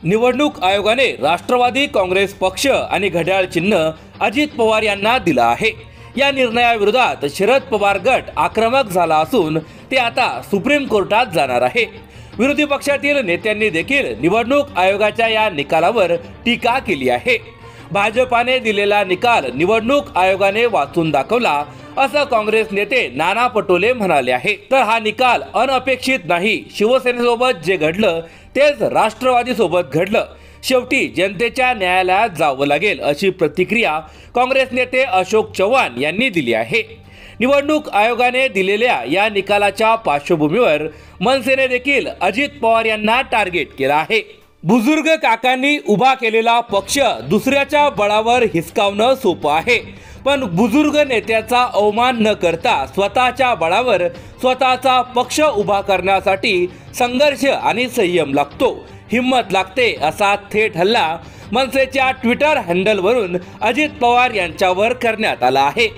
निवडणूक आयोगाने राष्ट्रवादी काँग्रेस पक्ष आणि घड्याळ चिन्ह अजित पवार यांना दिलं आहे। या निर्णयाविरोधात शरद पवार गट आक्रमक झाला असून ते आता सुप्रीम कोर्टात जाणार आहे। विरोधी पक्षातील नेत्यांनी देखील निवडणूक आयोगाच्या या निकालावर टीका केली आहे। भाजपाने दिलेला निकाल निवडणूक आयोगाने वाचून दाखवला असं काँग्रेस नेते नाना पटोले म्हणाले आहे। तर हा निकाल अनपेक्षित नाही, शिवसेनेसोबत जे घडलं तेच राष्ट्रवादी सोबत घडलं, शेवटी जनतेच्या न्यायालयात जावं लागेल अशी प्रतिक्रिया काँग्रेस नेते अशोक चव्हाण यांनी दिली आहे। निवडणूक आयोगाने दिलेल्या या निकालाच्या पार्श्वभूमीवर मनसेने देखील अजित पवार यांना टार्गेट केलं आहे। बुजुर्ग काकांनी उभा केलेला पक्ष दुसऱ्याच्या बळावर हिसकावणं सोपं आहे, पण बुजुर्ग नेत्याचा अवमान न करता स्वतःच्या बळावर स्वतःचा पक्ष उभा करण्यासाठी संघर्ष आणि संयम लागतो, हिम्मत लागते असा थेट हल्ला मनसेच्या ट्विटर हँडलवरून अजित पवार यांच्यावर करण्यात आला आहे।